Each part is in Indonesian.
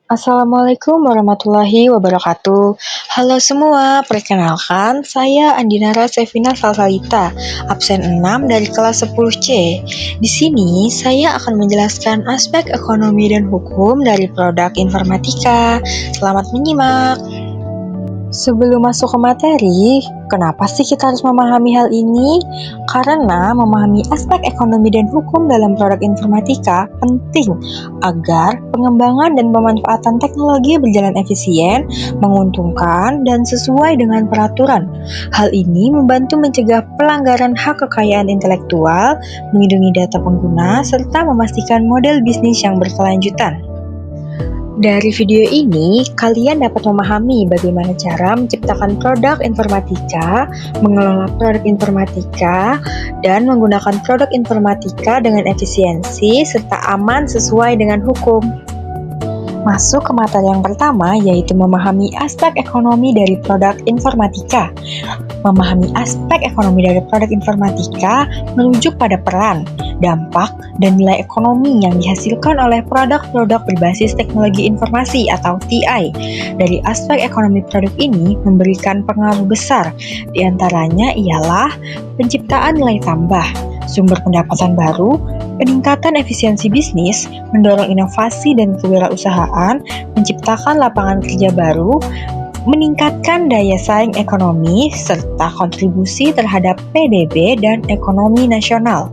Assalamualaikum warahmatullahi wabarakatuh. Halo semua, perkenalkan saya Andinara Sevina Salsalita, absen 6 dari kelas 10C. Di sini saya akan menjelaskan aspek ekonomi dan hukum dari produk informatika. Selamat menyimak. Sebelum masuk ke materi, kenapa sih kita harus memahami hal ini? Karena memahami aspek ekonomi dan hukum dalam produk informatika penting agar pengembangan dan pemanfaatan teknologi berjalan efisien, menguntungkan, dan sesuai dengan peraturan. Hal ini membantu mencegah pelanggaran hak kekayaan intelektual, melindungi data pengguna, serta memastikan model bisnis yang berkelanjutan. Dari video ini, kalian dapat memahami bagaimana cara menciptakan produk informatika, mengelola produk informatika, dan menggunakan produk informatika dengan efisiensi serta aman sesuai dengan hukum. Masuk ke materi yang pertama, yaitu memahami aspek ekonomi dari produk informatika. Memahami aspek ekonomi dari produk informatika merujuk pada peran, dampak, dan nilai ekonomi yang dihasilkan oleh produk-produk berbasis teknologi informasi atau TI. Dari aspek ekonomi produk ini memberikan pengaruh besar, diantaranya ialah penciptaan nilai tambah, sumber pendapatan baru, peningkatan efisiensi bisnis, mendorong inovasi dan kewirausahaan, menciptakan lapangan kerja baru, meningkatkan daya saing ekonomi, serta kontribusi terhadap PDB dan ekonomi nasional.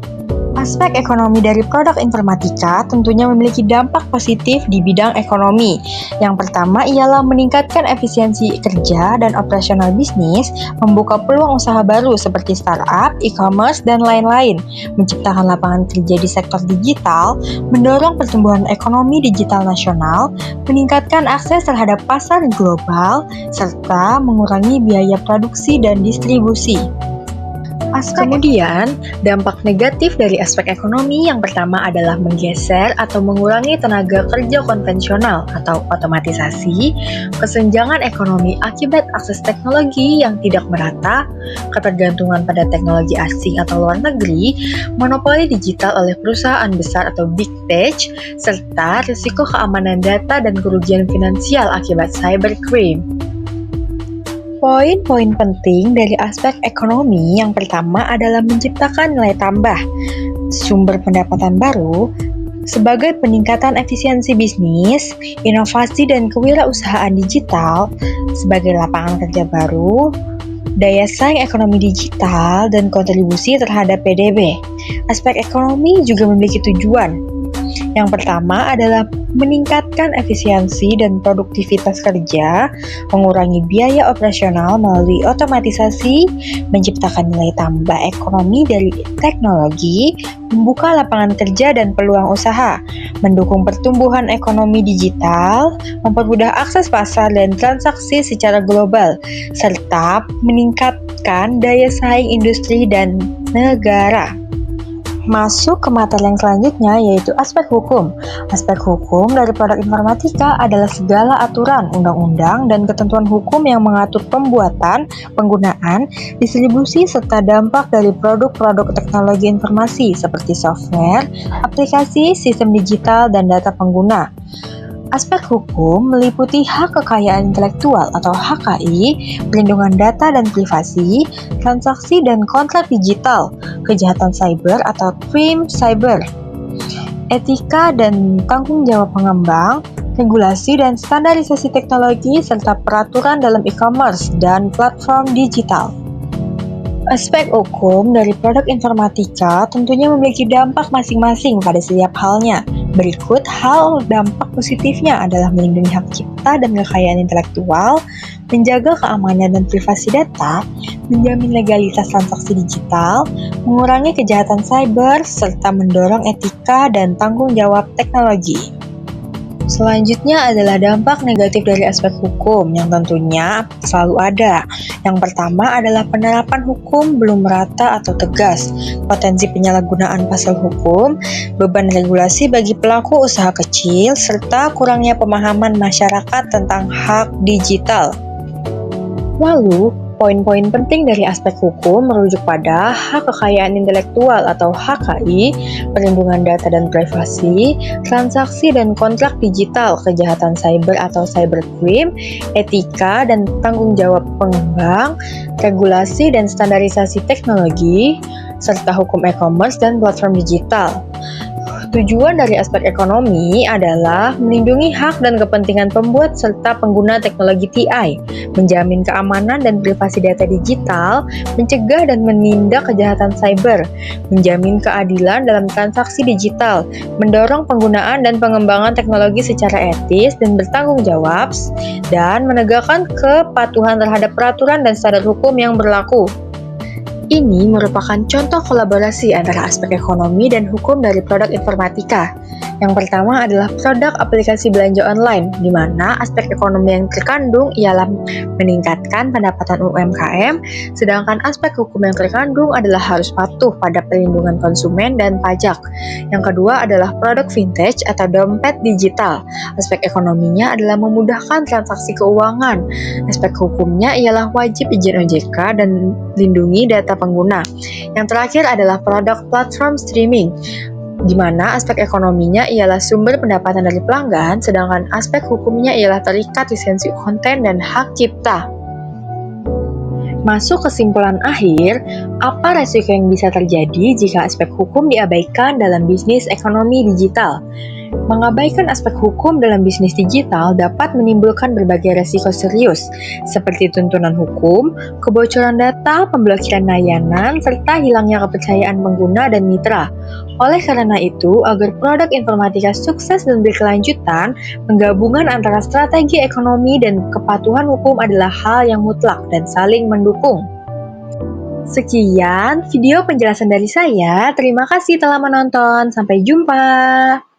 Aspek ekonomi dari produk informatika tentunya memiliki dampak positif di bidang ekonomi. Yang pertama ialah meningkatkan efisiensi kerja dan operasional bisnis, membuka peluang usaha baru seperti startup, e-commerce, dan lain-lain, menciptakan lapangan kerja di sektor digital, mendorong pertumbuhan ekonomi digital nasional, meningkatkan akses terhadap pasar global, serta mengurangi biaya produksi dan distribusi. Kemudian, dampak negatif dari aspek ekonomi yang pertama adalah menggeser atau mengurangi tenaga kerja konvensional atau otomatisasi, kesenjangan ekonomi akibat akses teknologi yang tidak merata, ketergantungan pada teknologi asing atau luar negeri, monopoli digital oleh perusahaan besar atau big tech, serta risiko keamanan data dan kerugian finansial akibat cybercrime. Poin-poin penting dari aspek ekonomi yang pertama adalah menciptakan nilai tambah, sumber pendapatan baru, sebagai peningkatan efisiensi bisnis, inovasi dan kewirausahaan digital, sebagai lapangan kerja baru, daya saing ekonomi digital, dan kontribusi terhadap PDB. Aspek ekonomi juga memiliki tujuan. Yang pertama adalah meningkatkan efisiensi dan produktivitas kerja, mengurangi biaya operasional melalui otomatisasi, menciptakan nilai tambah ekonomi dari teknologi, membuka lapangan kerja dan peluang usaha, mendukung pertumbuhan ekonomi digital, mempermudah akses pasar dan transaksi secara global, serta meningkatkan daya saing industri dan negara. Masuk ke materi yang selanjutnya, yaitu aspek hukum. Aspek hukum dari produk informatika adalah segala aturan, undang-undang, dan ketentuan hukum yang mengatur pembuatan, penggunaan, distribusi, serta dampak dari produk-produk teknologi informasi seperti software, aplikasi, sistem digital, dan data pengguna. Aspek hukum meliputi hak kekayaan intelektual atau HKI, perlindungan data dan privasi, transaksi dan kontrak digital, kejahatan cyber atau crime cyber, etika dan tanggung jawab pengembang, regulasi dan standarisasi teknologi, serta peraturan dalam e-commerce dan platform digital. Aspek hukum dari produk informatika tentunya memiliki dampak masing-masing pada setiap halnya. Berikut hal dampak positifnya adalah melindungi hak cipta dan kekayaan intelektual, menjaga keamanan dan privasi data, menjamin legalitas transaksi digital, mengurangi kejahatan cyber, serta mendorong etika dan tanggung jawab teknologi. Selanjutnya adalah dampak negatif dari aspek hukum yang tentunya selalu ada. Yang pertama adalah penerapan hukum belum merata atau tegas, potensi penyalahgunaan pasal hukum, beban regulasi bagi pelaku usaha kecil, serta kurangnya pemahaman masyarakat tentang hak digital. Lalu, Poin-poin penting dari aspek hukum merujuk pada hak kekayaan intelektual atau HKI, perlindungan data dan privasi, transaksi dan kontrak digital, kejahatan cyber atau cybercrime, etika dan tanggung jawab pengembang, regulasi dan standarisasi teknologi, serta hukum e-commerce dan platform digital. Tujuan dari aspek ekonomi adalah melindungi hak dan kepentingan pembuat serta pengguna teknologi TI, menjamin keamanan dan privasi data digital, mencegah dan menindak kejahatan cyber, menjamin keadilan dalam transaksi digital, mendorong penggunaan dan pengembangan teknologi secara etis dan bertanggung jawab, dan menegakkan kepatuhan terhadap peraturan dan standar hukum yang berlaku. Ini merupakan contoh kolaborasi antara aspek ekonomi dan hukum dari produk informatika. Yang pertama adalah produk aplikasi belanja online, di mana aspek ekonomi yang terkandung ialah meningkatkan pendapatan UMKM, sedangkan aspek hukum yang terkandung adalah harus patuh pada perlindungan konsumen dan pajak. Yang kedua adalah produk vintage atau dompet digital. Aspek ekonominya adalah memudahkan transaksi keuangan. Aspek hukumnya ialah wajib izin OJK dan lindungi data pengguna. Yang terakhir adalah produk platform streaming, di mana aspek ekonominya ialah sumber pendapatan dari pelanggan, sedangkan aspek hukumnya ialah terikat lisensi konten dan hak cipta. Masuk kesimpulan akhir, apa resiko yang bisa terjadi jika aspek hukum diabaikan dalam bisnis ekonomi digital? Mengabaikan aspek hukum dalam bisnis digital dapat menimbulkan berbagai resiko serius, seperti tuntunan hukum, kebocoran data, pemblokiran layanan, serta hilangnya kepercayaan pengguna dan mitra. Oleh karena itu, agar produk informatika sukses dan berkelanjutan, penggabungan antara strategi ekonomi dan kepatuhan hukum adalah hal yang mutlak dan saling mendukung. Sekian video penjelasan dari saya. Terima kasih telah menonton. Sampai jumpa.